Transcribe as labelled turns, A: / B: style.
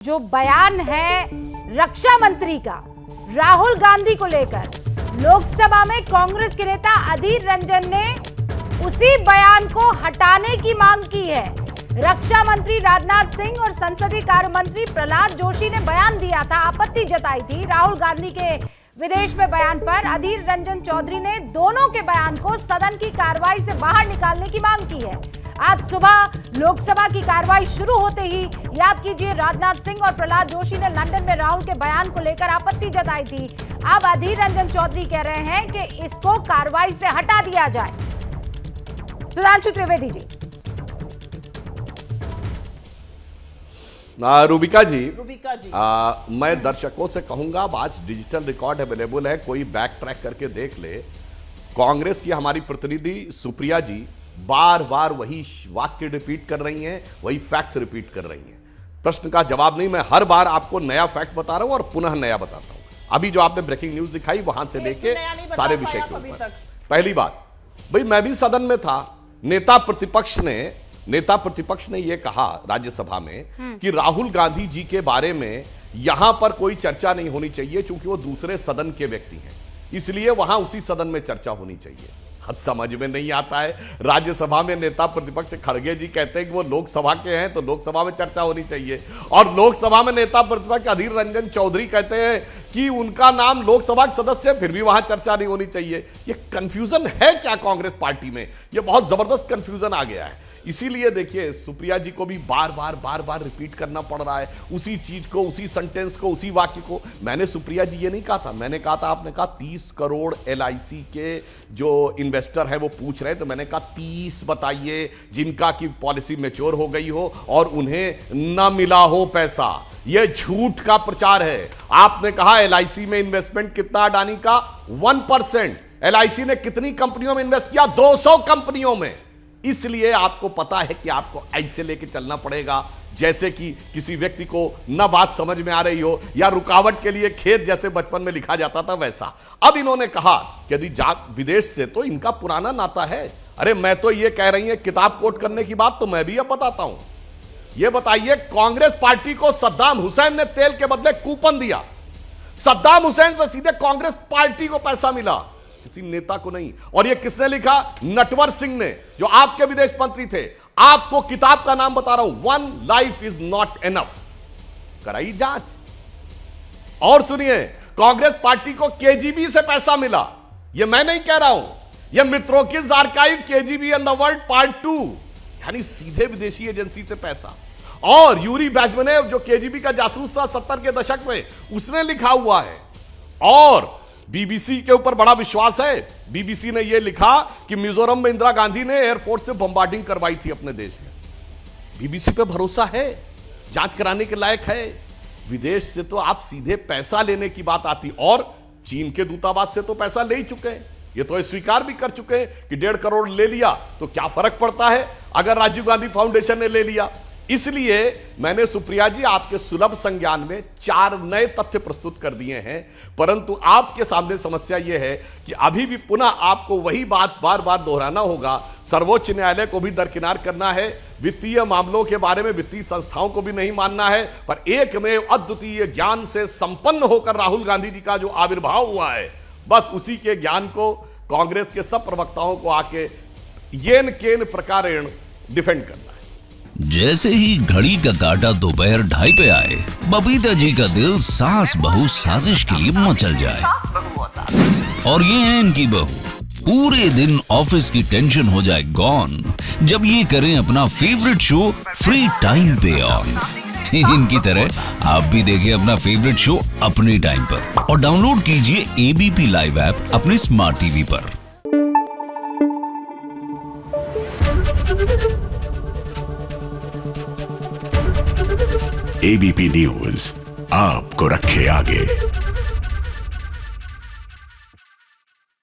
A: जो बयान है रक्षा मंत्री का राहुल गांधी को लेकर, लोकसभा में कांग्रेस के नेता अधीर रंजन ने उसी बयान को हटाने की मांग की है। रक्षा मंत्री राजनाथ सिंह और संसदीय कार्य मंत्री प्रहलाद जोशी ने बयान दिया था, आपत्ति जताई थी राहुल गांधी के विदेश में बयान पर। अधीर रंजन चौधरी ने दोनों के बयान को सदन की कार्रवाई से बाहर निकालने की मांग की है। आज सुबह लोकसभा की कार्रवाई शुरू होते ही याद कीजिए राजनाथ सिंह और प्रहलाद जोशी ने लंदन में राहुल के बयान को लेकर आपत्ति जताई थी। अब अधीर रंजन चौधरी कह रहे हैं कि इसको कार्रवाई से हटा दिया जाए। सुधांशु त्रिवेदी जी।
B: रूबिका जी, मैं दर्शकों से कहूंगा, आज डिजिटल रिकॉर्ड अवेलेबल है, कोई बैक ट्रैक करके देख ले। कांग्रेस की हमारी प्रतिनिधि सुप्रिया जी बार बार वही वाक्य रिपीट कर रही हैं, वही फैक्ट्स रिपीट कर रही हैं। प्रश्न का जवाब नहीं, मैं हर बार आपको नया फैक्ट बता रहा हूं और पुनः नया बताता हूं। अभी जो आपने ब्रेकिंग न्यूज दिखाई वहां से लेके सारे विषय के ऊपर। पहली बात, भाई मैं भी सदन में था, नेता प्रतिपक्ष ने यह कहा राज्यसभा में कि राहुल गांधी जी के बारे में यहां पर कोई चर्चा नहीं होनी चाहिए क्योंकि वो दूसरे सदन के व्यक्ति हैं, इसलिए वहां उसी सदन में चर्चा होनी चाहिए। अब समझ में नहीं आता है, राज्यसभा में नेता प्रतिपक्ष खड़गे जी कहते हैं कि वो लोकसभा के हैं तो लोकसभा में चर्चा होनी चाहिए, और लोकसभा में नेता प्रतिपक्ष अधीर रंजन चौधरी कहते हैं कि उनका नाम लोकसभा के सदस्य, फिर भी वहां चर्चा नहीं होनी चाहिए। ये कंफ्यूजन है क्या कांग्रेस पार्टी में? ये बहुत जबरदस्त कंफ्यूजन आ गया है। इसीलिए देखिए सुप्रिया जी को भी बार बार रिपीट करना पड़ रहा है उसी चीज को, उसी सेंटेंस को, उसी वाक्य को। मैंने सुप्रिया जी ये नहीं कहा था, मैंने कहा था, आपने कहा 30 करोड़ LIC के जो इन्वेस्टर है वो पूछ रहे, तो मैंने कहा 30 बताइए जिनका की पॉलिसी मैच्योर हो गई हो और उन्हें न मिला हो पैसा। यह झूठ का प्रचार है। आपने कहा LIC में इन्वेस्टमेंट कितना, अडानी का 1%। LIC ने कितनी कंपनियों में इन्वेस्ट किया? 200 कंपनियों में। इसलिए आपको पता है कि आपको ऐसे लेके चलना पड़ेगा जैसे कि किसी व्यक्ति को न बात समझ में आ रही हो, या रुकावट के लिए खेत जैसे बचपन में लिखा जाता था वैसा। अब इन्होंने कहा कि यदि विदेश से, तो इनका पुराना नाता है। अरे मैं तो ये कह रही है किताब कोट करने की बात तो मैं भी अब बताता हूं। ये बताइए, कांग्रेस पार्टी को सद्दाम हुसैन ने तेल के बदले कूपन दिया। सद्दाम हुसैन से सीधे कांग्रेस पार्टी को पैसा मिला, किसी नेता को नहीं। और ये किसने लिखा? नटवर सिंह ने, जो आपके विदेश मंत्री थे। आपको किताब का नाम बता रहा हूं, one life is not enough. कराई जांच। और सुनिए, कांग्रेस पार्टी को KGB से पैसा मिला। ये मैं नहीं कह रहा हूं, यह Mitrokhin archive KGB and the world part 2, यानी सीधे विदेशी एजेंसी से पैसा। और यूरी बैजमनेव जो KGB का जासूस था 70 के दशक में, उसने लिखा हुआ है। और BBC के ऊपर बड़ा विश्वास है। BBC ने यह लिखा कि मिजोरम में इंदिरा गांधी ने एयरफोर्स से बम्बार्डिंग करवाई थी अपने देश में। BBC पे भरोसा है, जांच कराने के लायक है। विदेश से तो आप सीधे पैसा लेने की बात आती, और चीन के दूतावास से तो पैसा ले ही चुके हैं। ये तो स्वीकार भी कर चुके हैं कि 1.5 करोड़ ले लिया तो क्या फर्क पड़ता है अगर राजीव गांधी फाउंडेशन ने ले लिया। इसलिए मैंने सुप्रिया जी आपके सुलभ संज्ञान में 4 नए तथ्य प्रस्तुत कर दिए हैं, परंतु आपके सामने समस्या यह है कि अभी भी पुनः आपको वही बात बार बार दोहराना होगा। सर्वोच्च न्यायालय को भी दरकिनार करना है, वित्तीय मामलों के बारे में वित्तीय संस्थाओं को भी नहीं मानना है, पर एकमेव अद्वितीय ज्ञान से संपन्न होकर राहुल गांधी जी का जो आविर्भाव हुआ है, बस उसी के ज्ञान को कांग्रेस के सब प्रवक्ताओं को आके येन केन प्रकारेण डिफेंड करना है।
C: जैसे ही घड़ी का काटा दोपहर 2:30 पे आए, बबीता जी का दिल सास बहू साजिश के लिए मचल जाए। और ये है इनकी बहू, पूरे दिन ऑफिस की टेंशन हो जाए गॉन जब ये करें अपना फेवरेट शो फ्री टाइम पे ऑन। इनकी तरह आप भी देखिए अपना फेवरेट शो अपने टाइम पर, और डाउनलोड कीजिए ABP लाइव ऐप अपने स्मार्ट टीवी पर।
D: ABP न्यूज आपको रखे आगे।